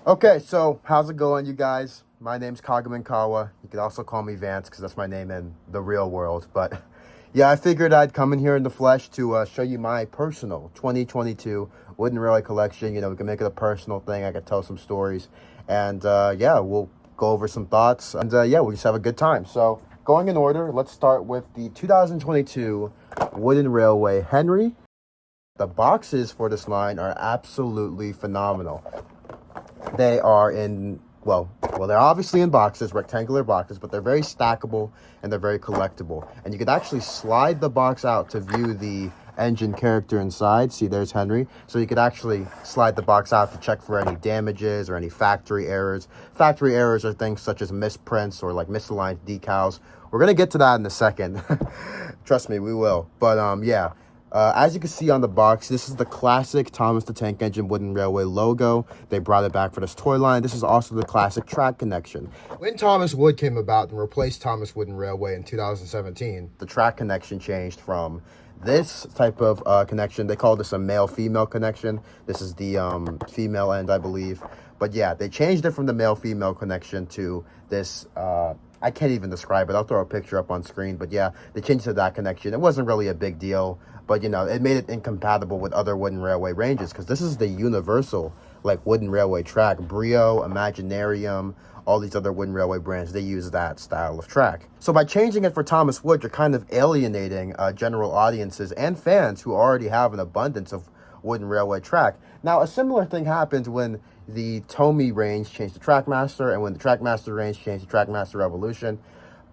Okay, so how's it going, you guys? My name's Kagamin Kawa. You could also call me Vance because that's my name in the real world. But yeah, I figured I'd come in here in the flesh to show you my personal 2022 Wooden Railway collection. We can make it a personal thing. I could tell some stories. And yeah, we'll go over some thoughts. And yeah, we'll just have a good time. So going in order, let's start with the 2022 Wooden Railway Henry. The boxes for this line are absolutely phenomenal. They are in, they're obviously in boxes, rectangular boxes, but they're very stackable and they're very collectible. And you could actually slide the box out to view the engine character inside. See, there's Henry. So you could actually slide the box out to check for any damages or any factory errors. Factory errors are things such as misprints or like misaligned decals. We're going to get to that in a second. Trust me, we will. But yeah. As you can see on the box, this is the classic Thomas the Tank Engine Wooden Railway logo. They brought it back for this toy line. This is also the classic track connection. When Thomas Wood came about and replaced Thomas Wooden Railway in 2017, the track connection changed from this type of connection. They call this a male-female connection. This is the female end, I believe. But yeah, they changed it from the male-female connection to this I can't even describe it. I'll throw a picture up on screen. But yeah, they changed to that connection. It wasn't really a big deal. But, it made it incompatible with other wooden railway ranges. Because this is the universal, like, wooden railway track. Brio, Imaginarium, all these other wooden railway brands, they use that style of track. So by changing it for Thomas Wood, you're kind of alienating general audiences and fans who already have an abundance of wooden railway track. Now, a similar thing happened when the Tomy range changed to Trackmaster, and when the Trackmaster range changed to Trackmaster Revolution.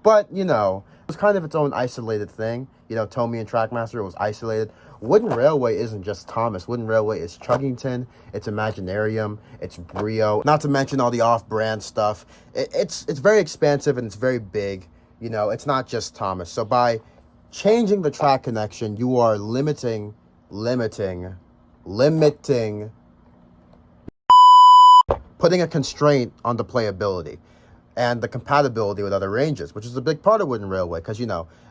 But, it was kind of its own isolated thing. Tomy and Trackmaster, it was isolated. Wooden Railway isn't just Thomas. Wooden Railway is Chuggington, it's Imaginarium, it's Brio, not to mention all the off-brand stuff. It's very expansive and it's very big. It's not just Thomas. So by changing the track connection, you are limiting putting a constraint on the playability and the compatibility with other ranges, which is a big part of Wooden Railway. Because,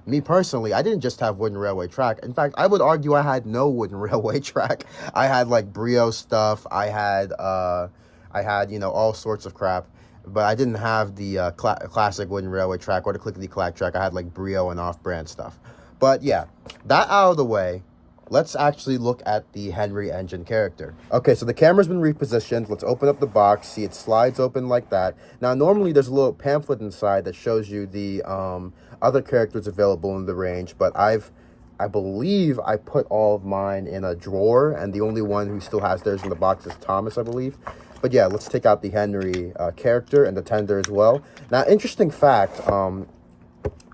me personally, I didn't just have Wooden Railway track. In fact, I would argue I had no Wooden Railway track. I had, like, Brio stuff. I had, all sorts of crap. But I didn't have the classic Wooden Railway track or the clickety-clack track. I had, like, Brio and off-brand stuff. But, yeah, that out of the way, let's actually look at the Henry engine character. Okay, so the camera's been repositioned. Let's open up the box. See, it slides open like that. Now, normally there's a little pamphlet inside that shows you the other characters available in the range, but I believe I put all of mine in a drawer, and the only one who still has theirs in the box is Thomas, I believe. But yeah, let's take out the Henry character and the tender as well. Now, interesting fact,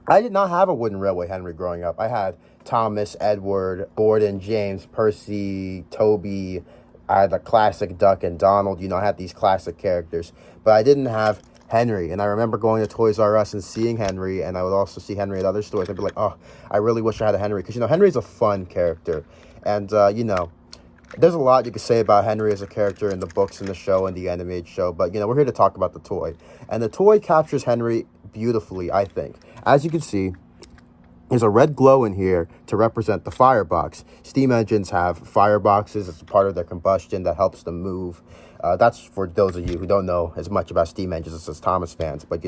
I did not have a Wooden Railway Henry growing up. I had Thomas, Edward, Gordon, James, Percy, Toby. I had the classic Duck and Donald. I had these classic characters. But I didn't have Henry. And I remember going to Toys R Us and seeing Henry. And I would also see Henry at other stores. I'd be like, oh, I really wish I had a Henry. Because, Henry's a fun character. And, there's a lot you could say about Henry as a character in the books and the show and the animated show. But, we're here to talk about the toy. And the toy captures Henry beautifully, I think. As you can see, there's a red glow in here to represent the firebox. Steam engines have fireboxes. It's a part of their combustion that helps them move. That's for those of you who don't know as much about steam engines as Thomas fans. But,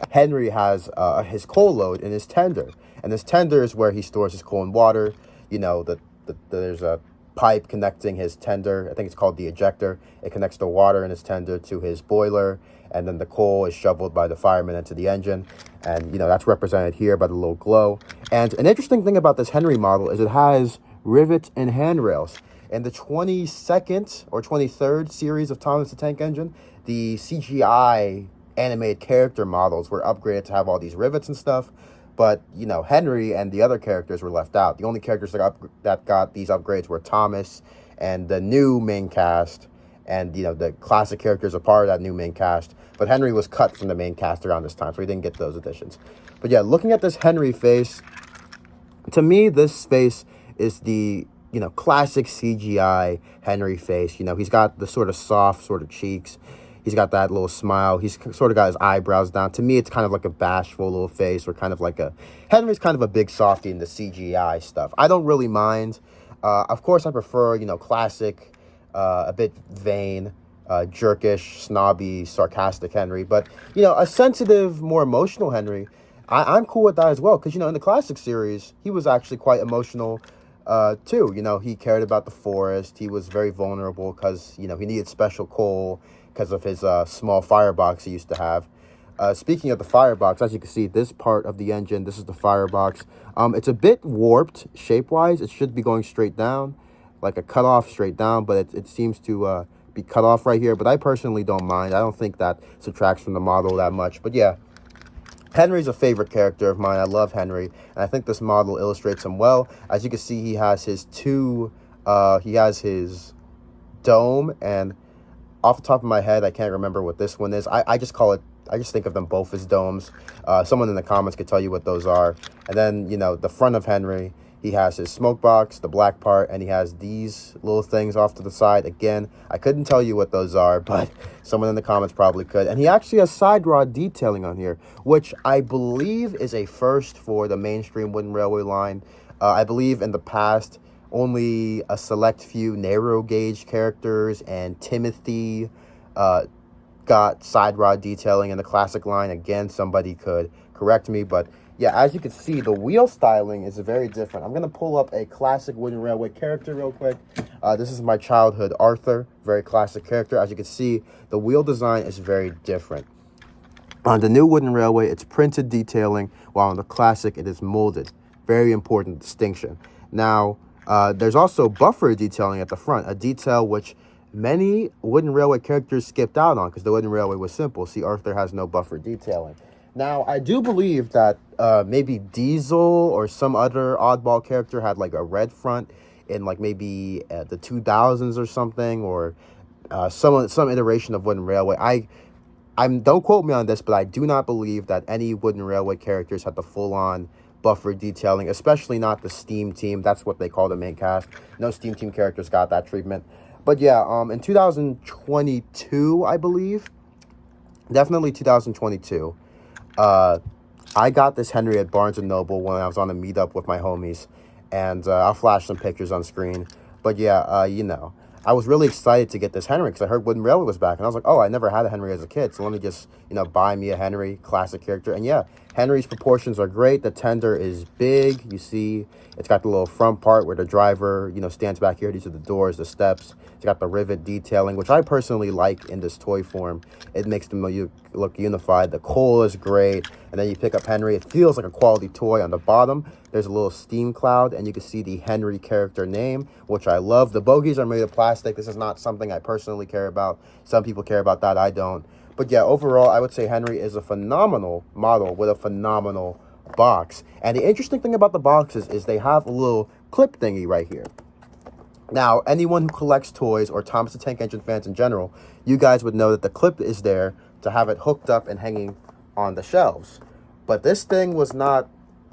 Henry has his coal load in his tender. And this tender is where he stores his coal and water. There's a pipe connecting his tender. I think it's called the ejector. It connects the water in his tender to his boiler, and then the coal is shoveled by the fireman into the engine. And, that's represented here by the little glow. And an interesting thing about this Henry model is it has rivets and handrails. In the 22nd or 23rd series of Thomas the Tank Engine, the CGI animated character models were upgraded to have all these rivets and stuff. But, Henry and the other characters were left out. The only characters that got these upgrades were Thomas and the new main cast. And, the classic characters are part of that new main cast. But Henry was cut from the main cast around this time, so he didn't get those additions. But yeah, looking at this Henry face, to me, this face is the, classic CGI Henry face. He's got the sort of soft sort of cheeks. He's got that little smile. He's sort of got his eyebrows down. To me, it's kind of like a bashful little face, or kind of like Henry's kind of a big softy in the CGI stuff. I don't really mind. Of course, I prefer, classic, a bit vain, jerkish, snobby, sarcastic Henry. But, you know, a sensitive, more emotional Henry, I'm cool with that as well. Because, you know, in the classic series, he was actually quite emotional too. You know, he cared about the forest. He was very vulnerable because, you know, he needed special coal because of his small firebox he used to have. Speaking of the firebox, as you can see, this part of the engine, this is the firebox. It's a bit warped shape-wise. It should be going straight down, like a cutoff straight down, but it seems to be cut off right here. But I personally don't mind. I don't think that subtracts from the model that much. But yeah, Henry's a favorite character of mine. I love Henry, and I think this model illustrates him well. As you can see, he has his he has his dome, and off the top of my head, I can't remember what this one is. I just call it, I just think of them both as domes. Someone in the comments could tell you what those are. And then, you know, the front of Henry, he has his smoke box, the black part, and he has these little things off to the side. Again, I couldn't tell you what those are, but someone in the comments probably could. And he actually has side rod detailing on here, which I believe is a first for the mainstream Wooden Railway line. I believe in the past, only a select few narrow gauge characters and Timothy got side rod detailing in the classic line. Again, somebody could correct me, but yeah, as you can see, the wheel styling is very different. I'm going to pull up a classic Wooden Railway character real quick. This is my childhood Arthur, very classic character. As you can see, the wheel design is very different. On the new Wooden Railway, it's printed detailing, while on the classic, it is molded. Very important distinction. Now, there's also buffer detailing at the front, a detail which many Wooden Railway characters skipped out on because the Wooden Railway was simple. See, Arthur has no buffer detailing. Now, I do believe that maybe Diesel or some other oddball character had like a red front in like maybe the 2000s or something, or some iteration of Wooden Railway. Don't quote me on this, but I do not believe that any Wooden Railway characters had the full-on buffer detailing, especially not the Steam Team. That's what they call the main cast. No Steam Team characters got that treatment. But yeah, in 2022, I believe, definitely 2022, I got this Henry at Barnes & Noble when I was on a meetup with my homies, and I'll flash some pictures on screen. But yeah, you know, I was really excited to get this Henry because I heard Wooden Railway was back, and I was like, oh, I never had a Henry as a kid, so let me just, you know, buy me a Henry, classic character. And yeah, Henry's proportions are great. The tender is big. You see, it's got the little front part where the driver, you know, stands back here. These are the doors, the steps. It's got the rivet detailing, which I personally like in this toy form. It makes them look unified. The coal is great. And then you pick up Henry. It feels like a quality toy. On the bottom, there's a little steam cloud, and you can see the Henry character name, which I love. The bogies are made of plastic. This is not something I personally care about. Some people care about that. I don't. But yeah, overall, I would say Henry is a phenomenal model with a phenomenal box. And the interesting thing about the boxes is they have a little clip thingy right here. Now, anyone who collects toys or Thomas the Tank Engine fans in general, you guys would know that the clip is there to have it hooked up and hanging on the shelves. But this thing was not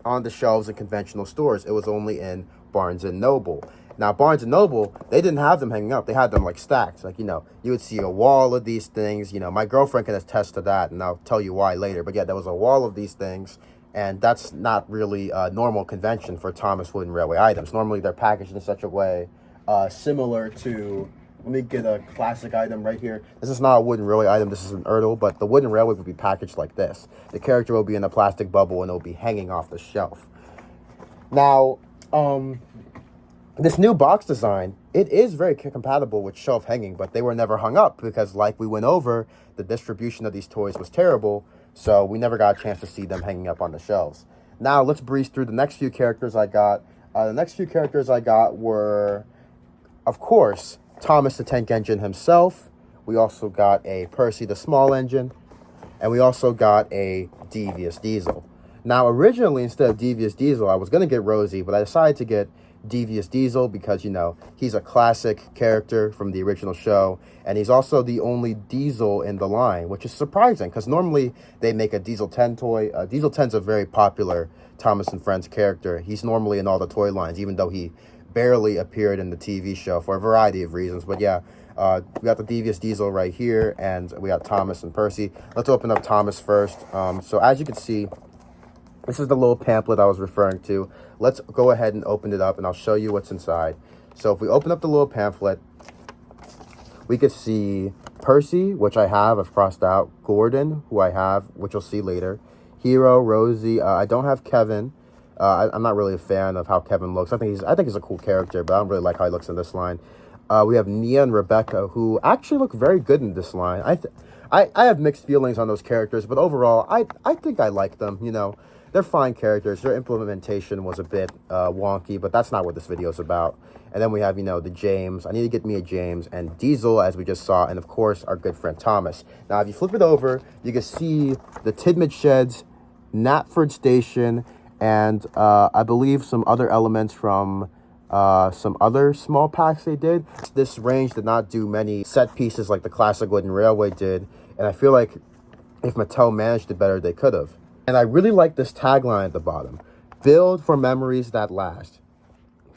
on the shelves in conventional stores. It was only in Barnes & Noble. Now, Barnes & Noble, they didn't have them hanging up. They had them, like, stacked. Like, you know, you would see a wall of these things. You know, my girlfriend can attest to that, and I'll tell you why later. But, yeah, there was a wall of these things, and that's not really a normal convention for Thomas Wooden Railway items. Normally, they're packaged in such a way similar to, let me get a classic item right here. This is not a Wooden Railway item. This is an Erdl, but the Wooden Railway would be packaged like this. The character will be in a plastic bubble, and it will be hanging off the shelf. Now, this new box design, it is very compatible with shelf hanging, but they were never hung up because, like we went over, the distribution of these toys was terrible, so we never got a chance to see them hanging up on the shelves. Now, let's breeze through the next few characters I got. The next few characters I got were, of course, Thomas the Tank Engine himself. We also got a Percy the Small Engine, and we also got a Devious Diesel. Now, originally, instead of Devious Diesel, I was going to get Rosie, but I decided to get Devious Diesel because, you know, he's a classic character from the original show, and he's also the only Diesel in the line, which is surprising because normally they make a Diesel 10 toy. Diesel 10's a very popular Thomas and Friends character. He's normally in all the toy lines, even though he barely appeared in the TV show for a variety of reasons. But yeah, we got the Devious Diesel right here, and we got Thomas and Percy. Let's open up Thomas first. So as you can see, this is the little pamphlet I was referring to. Let's go ahead and open it up, and I'll show you what's inside. So if we open up the little pamphlet, we could see Percy, which I have, I've crossed out. Gordon, who I have, which you'll see later. Hero, Rosie. I don't have Kevin. I'm not really a fan of how Kevin looks. I think he's a cool character, but I don't really like how he looks in this line. We have Nia and Rebecca, who actually look very good in this line. I have mixed feelings on those characters, but overall, I think I like them. You know, they're fine characters. Their implementation was a bit wonky, but that's not what this video is about. And then we have, you know, the James. I need to get me a James and Diesel, as we just saw, and of course, our good friend Thomas. Now, if you flip it over, you can see the Tidmouth Sheds, Knapford Station, and I believe some other elements from some other small packs they did. This range did not do many set pieces like the classic Wooden Railway did, and I feel like if Mattel managed it better, they could have. And I really like this tagline at the bottom: build for memories that last.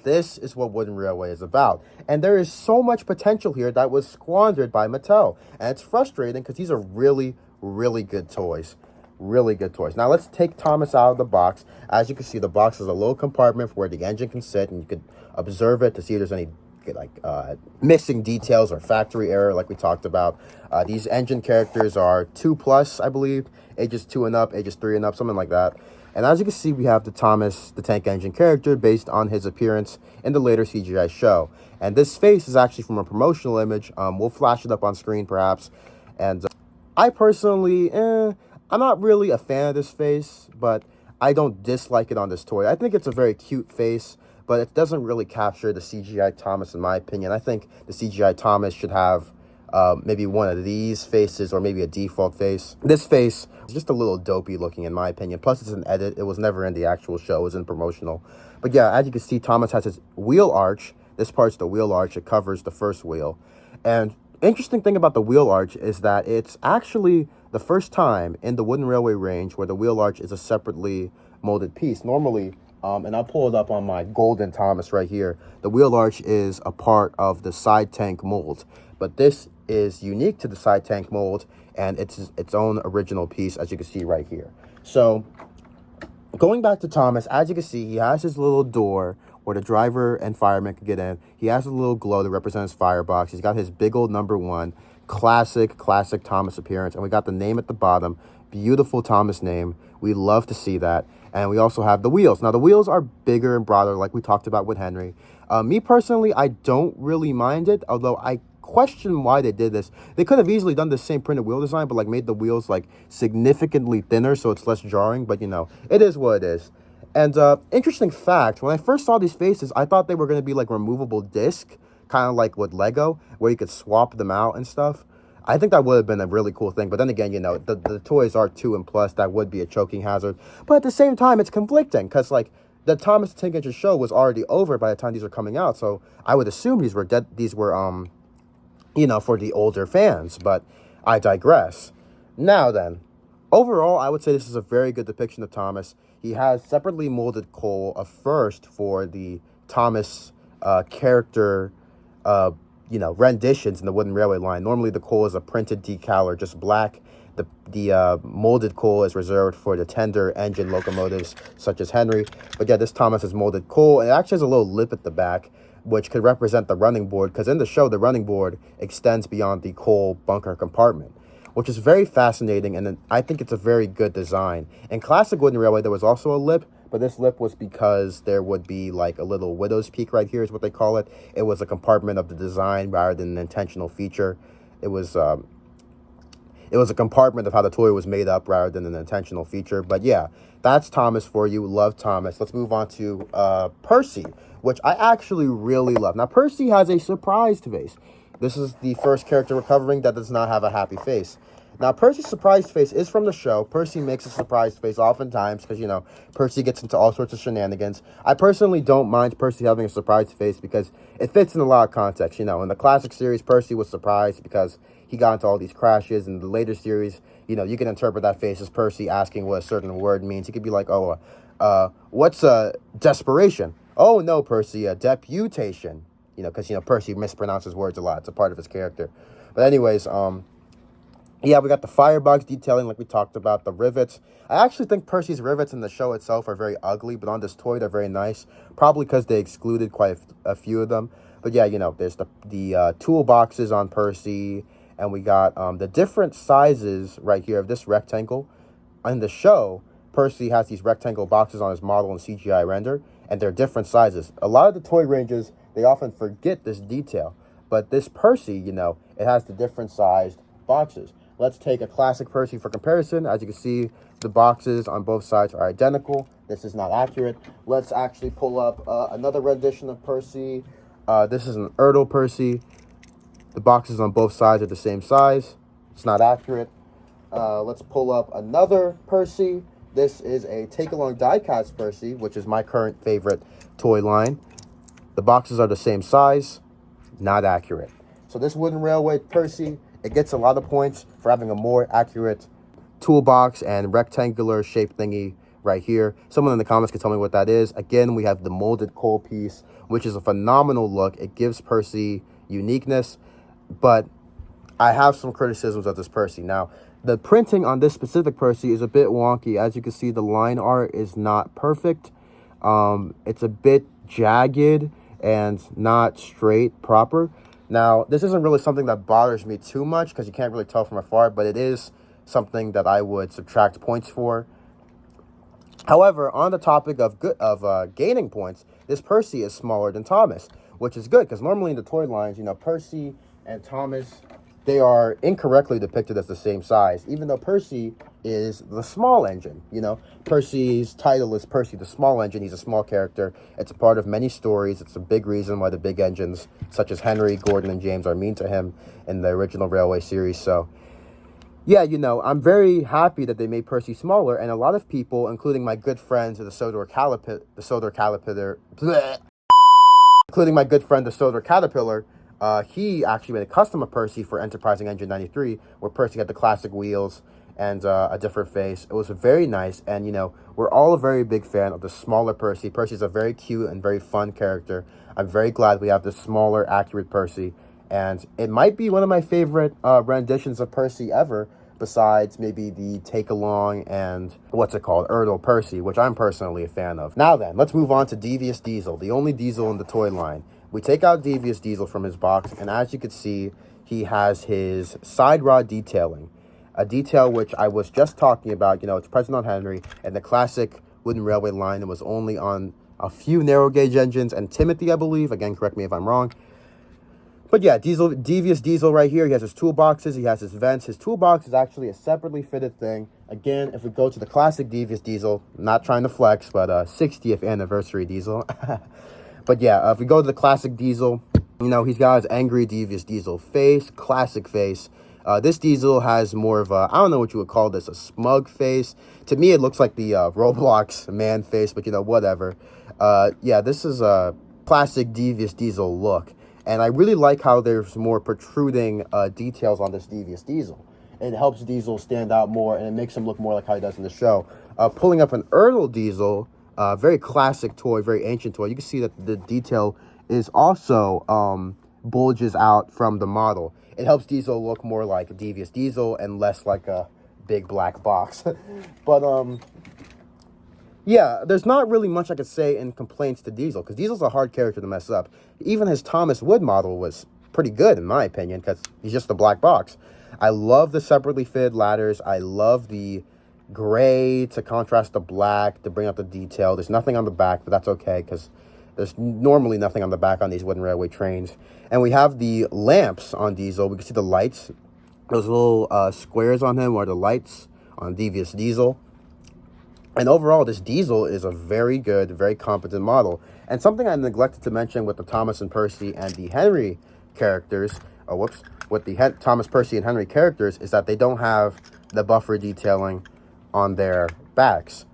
This is what Wooden Railway is about. And there is so much potential here that was squandered by Mattel. And it's frustrating because these are really, really good toys. Really good toys. Now let's take Thomas out of the box. As you can see, the box is a little compartment for where the engine can sit, and you could observe it to see if there's any missing details or factory error like we talked about. These engine characters are 2+, I believe. Ages 2 and up, ages 3 and up, something like that. And as you can see, we have the Thomas the Tank Engine character based on his appearance in the later CGI show. And this face is actually from a promotional image. We'll flash it up on screen perhaps. And I personally, I'm not really a fan of this face, but I don't dislike it on this toy. I think it's a very cute face, but it doesn't really capture the CGI Thomas in my opinion. I think the CGI Thomas should have maybe one of these faces or maybe a default face. This face is just a little dopey looking in my opinion. Plus it's an edit. It was never in the actual show. It was in promotional. But yeah, as you can see, Thomas has his wheel arch. This part's the wheel arch. It covers the first wheel. And interesting thing about the wheel arch is that it's actually the first time in the Wooden Railway range where the wheel arch is a separately molded piece. Normally, and I'll pull it up on my golden Thomas right here, the wheel arch is a part of the side tank mold. But this is unique to the side tank mold, and it's its own original piece, as you can see right here. So going back to Thomas, as you can see, he has his little door where the driver and fireman can get in. He has a little glow that represents his firebox. He's got his big old #1, classic Thomas appearance, and we got the name at the bottom. Beautiful Thomas name. We love to see that. And we also have the wheels. Now the wheels are bigger and broader, like we talked about with Henry. Me personally, I don't really mind it, although I question why they did this. They could have easily done the same printed wheel design, but like made the wheels like significantly thinner so it's less jarring. But you know, it is what it is. And interesting fact, when I first saw these faces, I thought they were going to be like removable disc, kind of like with Lego, where you could swap them out and stuff. I think that would have been a really cool thing. But then again, you know, the toys are 2 and plus. That would be a choking hazard. But at the same time, it's conflicting because like the Thomas the Tank Engine show was already over by the time these were coming out. So I would assume these were you know, for the older fans, but I digress. Now then, overall, I would say this is a very good depiction of Thomas. He has separately molded coal, a first for the Thomas character, you know, renditions in the Wooden Railway line. Normally, the coal is a printed decal or just black. The molded coal is reserved for the tender engine locomotives, such as Henry. But yeah, this Thomas is molded coal, and it actually has a little lip at the back, which could represent the running board, because in the show, the running board extends beyond the coal bunker compartment, which is very fascinating, and I think it's a very good design. In classic Wooden Railway, there was also a lip, but this lip was because there would be like a little widow's peak right here is what they call it. It was a compartment of the design rather than an intentional feature. It was a compartment of how the toy was made up rather than an intentional feature. But yeah, that's Thomas for you. Love Thomas. Let's move on to Percy, which I actually really love. Now, Percy has a surprised face. This is the first character we're covering that does not have a happy face. Now, Percy's surprised face is from the show. Percy makes a surprised face oftentimes because, you know, Percy gets into all sorts of shenanigans. I personally don't mind Percy having a surprised face because it fits in a lot of context. You know, in the classic series, Percy was surprised because he got into all these crashes. In the later series, you know, you can interpret that face as Percy asking what a certain word means. He could be like, oh, what's desperation? Oh, no, Percy, a deputation. You know, because, you know, Percy mispronounces words a lot. It's a part of his character. But anyways, yeah, we got the firebox detailing like we talked about, the rivets. I actually think Percy's rivets in the show itself are very ugly, but on this toy, they're very nice. Probably because they excluded quite a few of them. But yeah, you know, there's the toolboxes on Percy. And we got the different sizes right here of this rectangle. In the show, Percy has these rectangle boxes on his model and CGI render, and they're different sizes. A lot of the toy ranges, they often forget this detail. But this Percy, you know, it has the different sized boxes. Let's take a classic Percy for comparison. As you can see, the boxes on both sides are identical. This is not accurate. Let's actually pull up another rendition of Percy. This is an Erdl Percy. The boxes on both sides are the same size. It's not accurate. Let's pull up another Percy. This is a take-along die-cast Percy, which is my current favorite toy line. The boxes are the same size. Not accurate. So this wooden railway Percy, it gets a lot of points for having a more accurate toolbox and rectangular shape thingy right here. Someone in the comments can tell me what that is. Again, we have the molded coal piece, which is a phenomenal look. It gives Percy uniqueness, but I have some criticisms of this Percy. Now, the printing on this specific Percy is a bit wonky. As you can see, the line art is not perfect. It's a bit jagged and not straight proper. Now, this isn't really something that bothers me too much because you can't really tell from afar, but it is something that I would subtract points for. However, on the topic of gaining points, this Percy is smaller than Thomas, which is good because normally in the toy lines, you know, Percy and Thomas, they are incorrectly depicted as the same size, even though Percy is the small engine. You know, Percy's title is Percy the Small Engine. He's a small character. It's a part of many stories. It's a big reason why the big engines, such as Henry, Gordon, and James, are mean to him in the original Railway series. So, yeah, you know, I'm very happy that they made Percy smaller, and a lot of people, including my good friends, including my good friend, the Sodor Caterpillar, he actually made a custom of Percy for Enterprising Engine 93, where Percy had the classic wheels and a different face. It was very nice, and, you know, we're all a very big fan of the smaller Percy. Percy's a very cute and very fun character. I'm very glad we have the smaller, accurate Percy, and it might be one of my favorite renditions of Percy ever, besides maybe the take-along and, Erdl Percy, which I'm personally a fan of. Now then, let's move on to Devious Diesel, the only Diesel in the toy line. We take out Devious Diesel from his box, and as you can see, he has his side rod detailing. A detail which I was just talking about. You know, it's present on Henry, and the classic wooden railway line. It was only on a few narrow gauge engines, and Timothy, I believe. Again, correct me if I'm wrong. But yeah, Devious Diesel right here. He has his toolboxes. He has his vents. His toolbox is actually a separately fitted thing. Again, if we go to the classic Devious Diesel, not trying to flex, but 60th anniversary Diesel. But yeah, if we go to the classic Diesel, you know, he's got his angry Devious Diesel face, classic face. This Diesel has more of a, I don't know what you would call this, a smug face. To me, it looks like the Roblox man face, but, you know, whatever. Yeah, this is a classic Devious Diesel look. And I really like how there's more protruding details on this Devious Diesel. It helps Diesel stand out more, and it makes him look more like how he does in the show. Pulling up an Erdl Diesel, very classic toy, very ancient toy. You can see that the detail is also bulges out from the model. It helps Diesel look more like a Devious Diesel and less like a big black box. But, yeah, there's not really much I could say in complaints to Diesel, because Diesel's a hard character to mess up. Even his Thomas Wood model was pretty good, in my opinion, because he's just a black box. I love the separately fitted ladders. I love the gray to contrast the black to bring out the detail. There's nothing on the back, but that's okay, because there's normally nothing on the back on these wooden railway trains. And we have the lamps on Diesel. We can see the lights. Those little squares on him are the lights on Devious Diesel. And overall, this Diesel is a very good, very competent model. And something I neglected to mention with the Thomas and Percy and the Henry characters, with the Thomas, Percy, and Henry characters, is that they don't have the buffer detailing on their backs,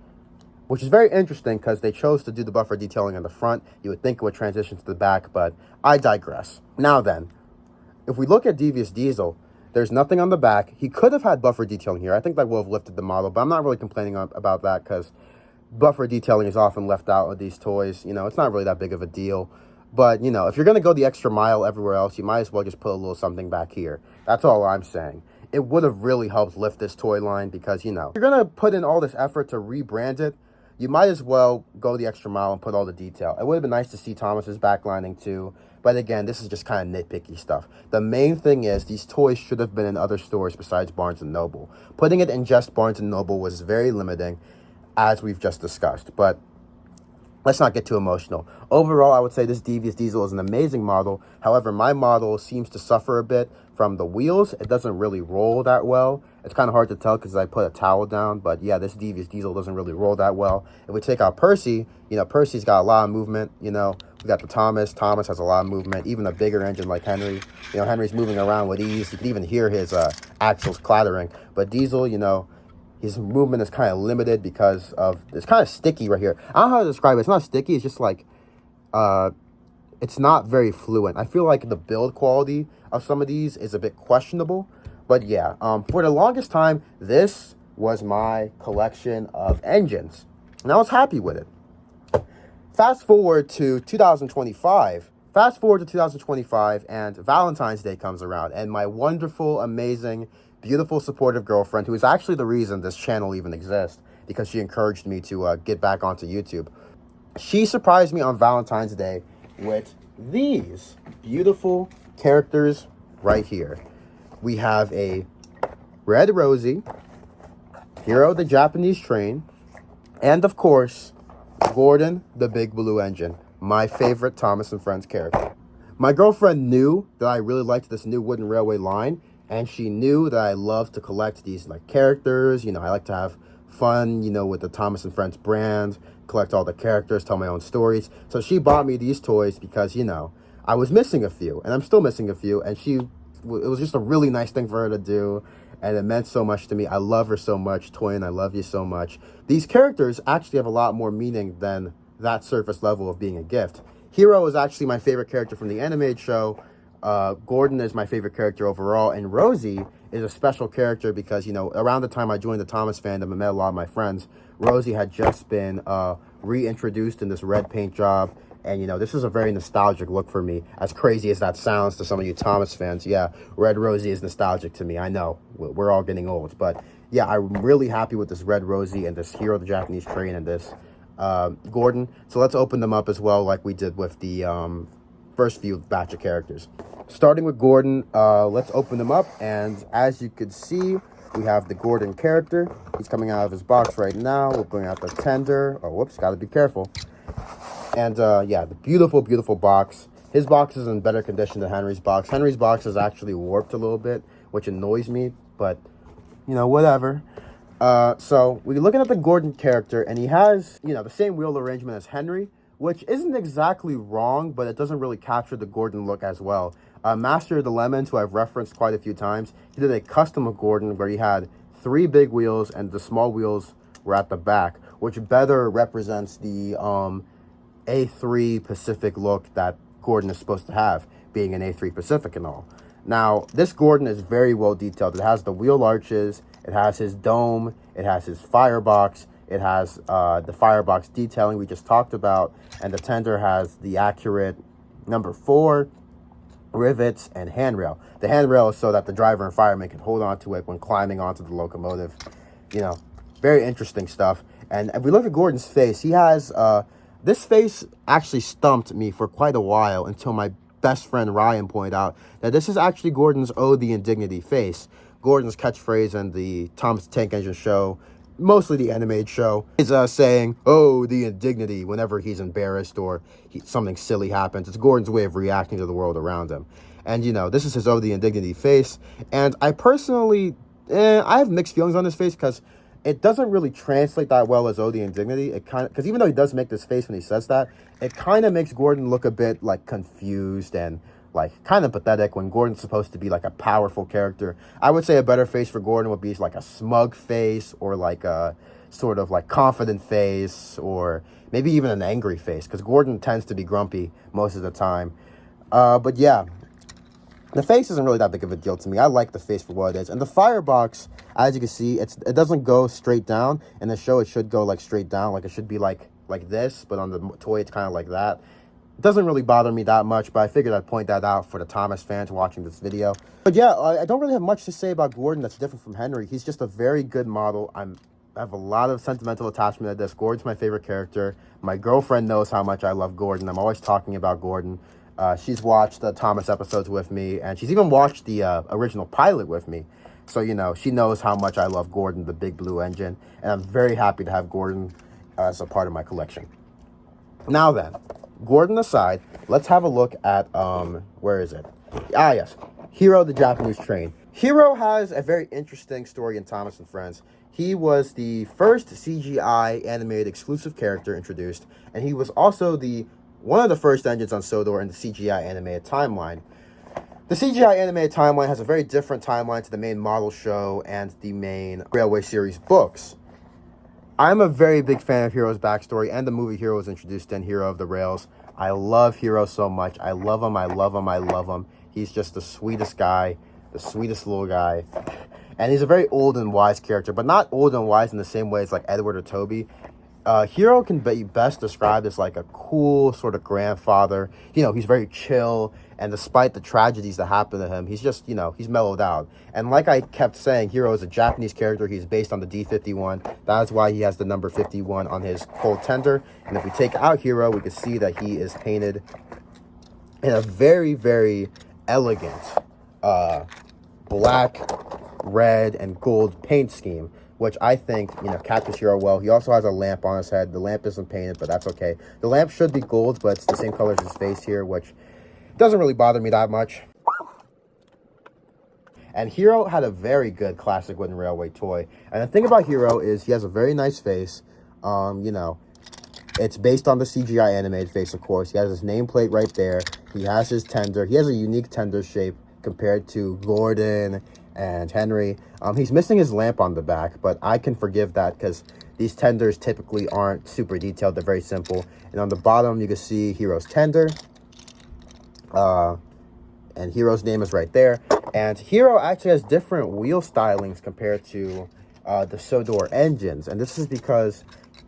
which is very interesting because they chose to do the buffer detailing on the front. You would think it would transition to the back, but I digress. Now then, if we look at Devious Diesel, there's nothing on the back. He could have had buffer detailing here. I think that would have lifted the model, but I'm not really complaining about that because buffer detailing is often left out of these toys. You know, it's not really that big of a deal. But, you know, if you're going to go the extra mile everywhere else, you might as well just put a little something back here. That's all I'm saying. It would have really helped lift this toy line because, you know, if you're going to put in all this effort to rebrand it, you might as well go the extra mile and put all the detail. It would have been nice to see Thomas's backlining too, But again, this is just kind of nitpicky stuff. The main thing is these toys should have been in other stores besides Barnes & Noble. Putting it in just Barnes & Noble was very limiting, as we've just discussed. But let's not get too emotional. Overall, I would say this Devious Diesel is an amazing model. However, my model seems to suffer a bit from the wheels. It doesn't really roll that well. It's kind of hard to tell because I put a towel down. But yeah, this Devious Diesel doesn't really roll that well. If we take out Percy, Percy's got a lot of movement. We got the Thomas. Thomas has a lot of movement. Even a bigger engine like Henry. Henry's moving around with ease. You can even hear his axles clattering. But Diesel, his movement is kind of limited because of, it's kind of sticky right here. I don't know how to describe it. It's not sticky. It's just like, it's not very fluent. I feel like the build quality of some of these is a bit questionable. But yeah, for the longest time, this was my collection of engines. And I was happy with it. Fast forward to 2025. And Valentine's Day comes around. And my wonderful, amazing, beautiful, supportive girlfriend, who is actually the reason this channel even exists, because she encouraged me to get back onto YouTube. She surprised me on Valentine's Day with these beautiful characters right here. We have a Red Rosie, Hero the Japanese Train, and of course, Gordon the Big Blue Engine, my favorite Thomas and Friends character. My girlfriend knew that I really liked this new Wooden Railway line, and she knew that I love to collect these characters. I like to have fun, with the Thomas and Friends brand, collect all the characters, tell my own stories. So she bought me these toys because, I was missing a few, and I'm still missing a few, and it was just a really nice thing for her to do, and it meant so much to me. I love her so much. Twin, I love you so much. These characters actually have a lot more meaning than that surface level of being a gift. Hero is actually my favorite character from the animated show. Gordon is my favorite character overall, and Rosie is a special character because, around the time I joined the Thomas fandom and met a lot of my friends, Rosie had just been reintroduced in this red paint job, and, this is a very nostalgic look for me, as crazy as that sounds to some of you Thomas fans. Yeah, Red Rosie is nostalgic to me. I know, we're all getting old, but yeah, I'm really happy with this Red Rosie and this Hero the Japanese Train and this Gordon. So let's open them up as well, like we did with the first few batch of characters. Starting with Gordon, let's open them up, and as you can see, we have the Gordon character. He's coming out of his box right now. We'll bring out the tender. Oh, whoops, gotta be careful. And yeah, the beautiful, beautiful box. His box is in better condition than Henry's box. Henry's box is actually warped a little bit, which annoys me, but, whatever. So we're looking at the Gordon character, and he has, the same wheel arrangement as Henry, which isn't exactly wrong, but it doesn't really capture the Gordon look as well. MasterofTheLemons, who I've referenced quite a few times, he did a custom of Gordon where he had 3 big wheels and the small wheels were at the back, which better represents the A3 Pacific look that Gordon is supposed to have, being an A3 Pacific and all. Now, this Gordon is very well detailed. It has the wheel arches, it has his dome, it has his firebox, it has the firebox detailing we just talked about, and the tender has the accurate number 4 rivets and handrail. The handrail is so that the driver and fireman can hold on to it when climbing onto the locomotive. Very interesting stuff. And if we look at Gordon's face, he has this face actually stumped me for quite a while until my best friend Ryan pointed out that this is actually Gordon's "Oh, the Indignity" face. Gordon's catchphrase in the Thomas the Tank Engine show, mostly the animated show, is saying, "Oh, the indignity," whenever he's embarrassed or something silly happens. It's Gordon's way of reacting to the world around him. And, this is his "Oh, the indignity" face. And I personally, I have mixed feelings on this face because it doesn't really translate that well as "Oh, the indignity." It kind of, because even though he does make this face when he says that, it kind of makes Gordon look a bit confused and kind of pathetic when Gordon's supposed to be a powerful character. I would say a better face for Gordon would be a smug face, or a sort of confident face, or maybe even an angry face, because Gordon tends to be grumpy most of the time. But yeah, the face isn't really that big of a deal to me. I like the face for what it is. And the firebox, as you can see, it doesn't go straight down. In the show, it should go straight down. It should be like this, but on the toy, it's kind of like that. It doesn't really bother me that much, but I figured I'd point that out for the Thomas fans watching this video. But yeah, I don't really have much to say about Gordon that's different from Henry. He's just a very good model. I have a lot of sentimental attachment to this. Gordon's my favorite character. My girlfriend knows how much I love Gordon. I'm always talking about Gordon. She's watched the Thomas episodes with me, and she's even watched the original pilot with me. So, she knows how much I love Gordon, the big blue engine, and I'm very happy to have Gordon as a part of my collection. Now then, Gordon aside, let's have a look at, where is it? Ah, yes, Hiro the Japanese Train. Hiro has a very interesting story in Thomas and Friends. He was the first CGI animated exclusive character introduced, and he was also one of the first engines on Sodor in the CGI animated timeline. The CGI animated timeline has a very different timeline to the main model show and the main Railway series books. I'm a very big fan of Hiro's backstory, and the movie Hiro was introduced in, Hero of the Rails. I love Hiro so much. I love him, I love him, I love him. He's just the sweetest guy, the sweetest little guy. And he's a very old and wise character, but not old and wise in the same way as like Edward or Toby. Hiro can be best described as like a cool sort of grandfather. He's very chill, and despite the tragedies that happen to him, he's just, he's mellowed out. And like I kept saying, Hiro is a Japanese character. He's based on the D51. That's why he has the number 51 on his cold tender. And if we take out Hiro, we can see that he is painted in a very, very elegant black, red, and gold paint scheme, which I think, captures Hiro well. He also has a lamp on his head. The lamp isn't painted, but that's okay. The lamp should be gold, but it's the same color as his face here, which doesn't really bother me that much. And Hiro had a very good classic wooden railway toy. And the thing about Hiro is he has a very nice face. It's based on the CGI animated face, of course. He has his nameplate right there. He has his tender. He has a unique tender shape compared to Gordon and Henry. He's missing his lamp on the back, but I can forgive that because these tenders typically aren't super detailed. They're very simple. And on the bottom, you can see Hiro's tender. And Hiro's name is right there. And Hiro actually has different wheel stylings compared to the Sodor engines. And this is because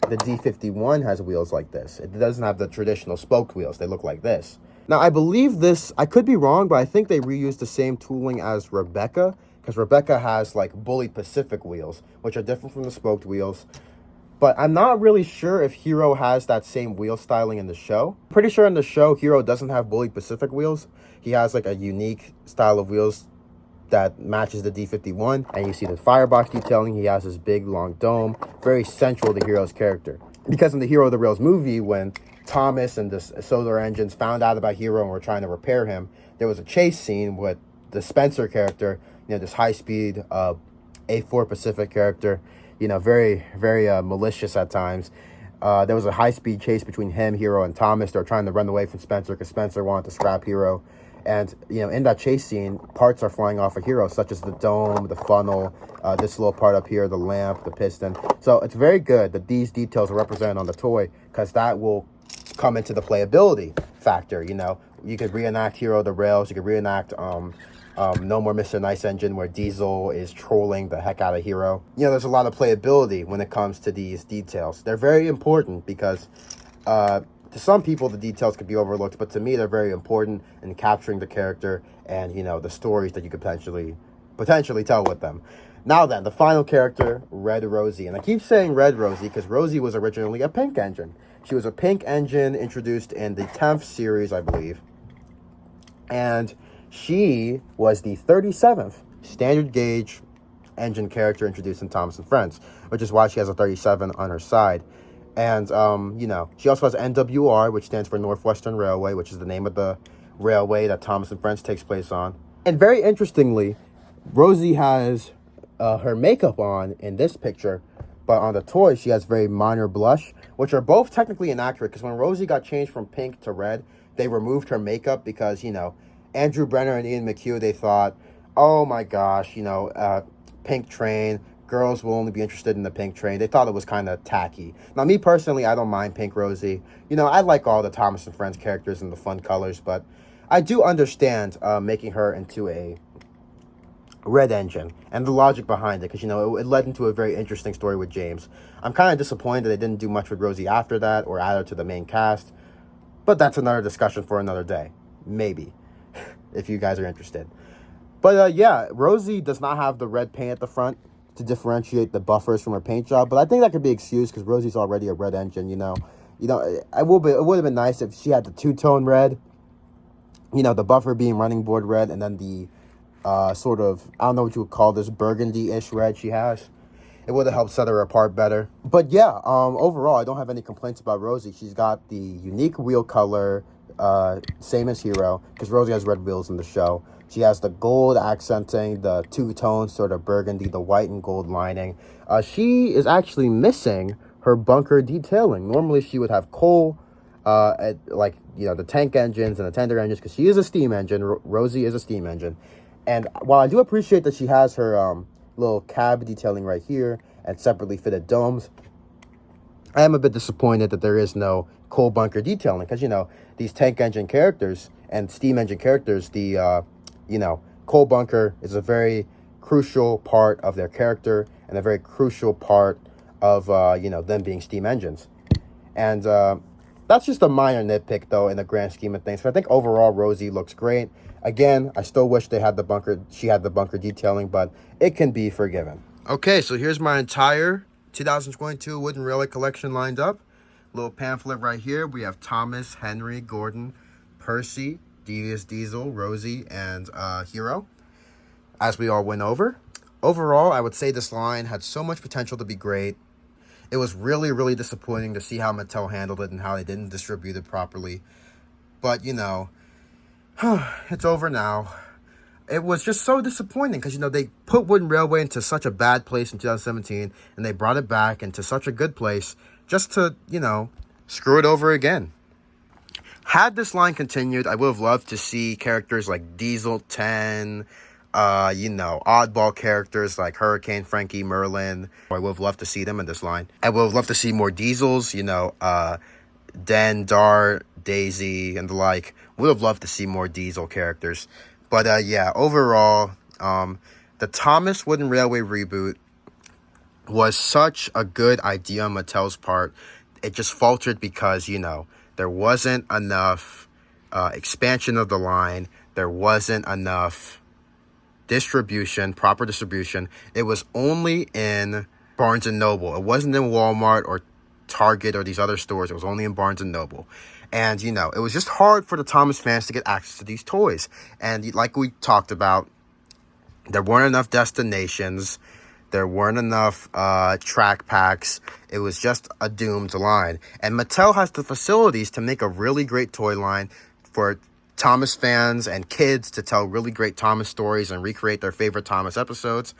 the D51 has wheels like this. It doesn't have the traditional spoked wheels. They look like this. Now, I believe this, I could be wrong, but I think they reused the same tooling as Rebecca, because Rebecca has like Bully Pacific wheels, which are different from the spoked wheels. But I'm not really sure if Hiro has that same wheel styling in the show. Pretty sure in the show, Hiro doesn't have Bully Pacific wheels. He has like a unique style of wheels that matches the D51. And you see the firebox detailing. He has this big, long dome. Very central to Hiro's character. Because in the Hero of the Rails movie, when Thomas and the Sodor engines found out about Hiro and were trying to repair him, there was a chase scene with the Spencer character, this high-speed A4 Pacific character, very, very malicious at times. There was a high-speed chase between him, Hiro, and Thomas. They were trying to run away from Spencer because Spencer wanted to scrap Hiro. And, in that chase scene, parts are flying off of Hiro, such as the dome, the funnel, this little part up here, the lamp, the piston. So it's very good that these details are represented on the toy because that will come into the playability factor, You could reenact Hero of the Rails. You could reenact No More Mr. Nice Engine, where Diesel is trolling the heck out of Hiro. There's a lot of playability when it comes to these details. They're very important because to some people the details could be overlooked, but to me they're very important in capturing the character and the stories that you could potentially tell with them. Now then, the final character, Red Rosie. And I keep saying Red Rosie because Rosie was originally a pink engine. She was a pink engine introduced in the 10th series, I believe. And she was the 37th standard gauge engine character introduced in Thomas and Friends, which is why she has a 37 on her side. And, she also has NWR, which stands for Northwestern Railway, which is the name of the railway that Thomas and Friends takes place on. And very interestingly, Rosie has her makeup on in this picture, but on the toy, she has very minor blush, which are both technically inaccurate, because when Rosie got changed from pink to red, they removed her makeup because, Andrew Brenner and Ian McHugh, they thought, oh my gosh, pink train, girls will only be interested in the pink train. They thought it was kind of tacky. Now, me personally, I don't mind Pink Rosie. I like all the Thomas and Friends characters and the fun colors, but I do understand making her into a red engine and the logic behind it, because, it led into a very interesting story with James. I'm kind of disappointed that they didn't do much with Rosie after that or add her to the main cast, but that's another discussion for another day. Maybe, if you guys are interested. But, yeah, Rosie does not have the red paint at the front to differentiate the buffers from her paint job, but I think that could be excused because Rosie's already a red engine, it would have been nice if she had the two-tone red, you know, the buffer being running board red, and then the sort of, I don't know what you would call this, burgundy-ish red she has. It would have helped set her apart better. But yeah, overall, I don't have any complaints about Rosie. She's got the unique wheel color, same as Hero, because Rosie has red wheels in the show. She has the gold accenting the two-tone sort of burgundy, the white and gold lining. She is actually missing her bunker detailing. Normally, she would have coal, like, you know, the tank engines and the tender engines, because she is a steam engine. Rosie is a steam engine. And while I do appreciate that she has her little cab detailing right here and separately fitted domes, I am a bit disappointed that there is no coal bunker detailing, because, you know, these tank engine characters and steam engine characters, the, you know, coal bunker is a very crucial part of their character and a very crucial part of, you know, them being steam engines. And that's just a minor nitpick, though, in the grand scheme of things. But I think overall, Rosie looks great. Again, I still wish they had the bunker. She had the bunker detailing, but it can be forgiven. Okay, so here's my entire 2022 Wooden Railway collection lined up. Little pamphlet right here. We have Thomas, Henry, Gordon, Percy, Devious Diesel, Rosie, and Hero, as we all went over. Overall, I would say this line had so much potential to be great. It was really, really disappointing to see how Mattel handled it and how they didn't distribute it properly. But, you know, it's over now. It was just so disappointing because, you know, they put Wooden Railway into such a bad place in 2017, and they brought it back into such a good place just to, you know, screw it over again. Had this line continued, I would have loved to see characters like Diesel 10, you know, oddball characters like Hurricane, Frankie, Merlin. I would have loved to see them in this line. I would have loved to see more Diesels, you know, Den, Dart, Daisy, and the like. Would have loved to see more Diesel characters. But, yeah, overall, the Thomas Wooden Railway reboot was such a good idea on Mattel's part. It just faltered because, you know, there wasn't enough expansion of the line. There wasn't enough distribution, proper distribution. It was only in Barnes & Noble. It wasn't in Walmart or Target or these other stores. It was only in Barnes & Noble. And, you know, it was just hard for the Thomas fans to get access to these toys. And like we talked about, there weren't enough destinations. There weren't enough track packs. It was just a doomed line. And Mattel has the facilities to make a really great toy line for Thomas fans and kids to tell really great Thomas stories and recreate their favorite Thomas episodes.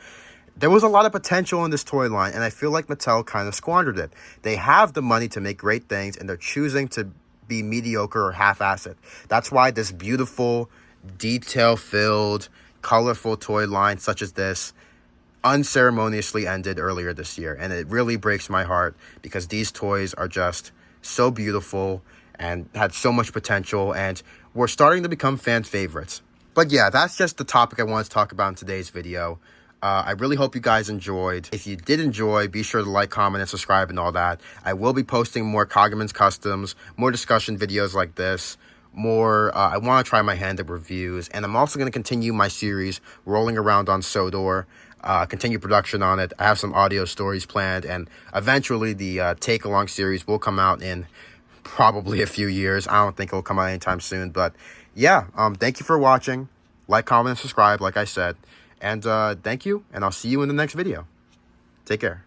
There was a lot of potential in this toy line, and I feel like Mattel kind of squandered it. They have the money to make great things, and they're choosing to be mediocre or half-assed. That's why this beautiful, detail-filled, colorful toy line such as this unceremoniously ended earlier this year, and it really breaks my heart because these toys are just so beautiful and had so much potential, and were starting to become fan favorites. But yeah, that's just the topic I wanted to talk about in today's video. I really hope you guys enjoyed. If you did enjoy, be sure to like, comment, and subscribe and all that. I will be posting more Kagamin's Customs, more discussion videos like this, more, I want to try my hand at reviews, and I'm also going to continue my series, Rolling Around on Sodor, continue production on it. I have some audio stories planned, and eventually the take-along series will come out in probably a few years. I don't think it'll come out anytime soon, but yeah, thank you for watching. Like, comment, and subscribe, like I said. And thank you, and I'll see you in the next video. Take care.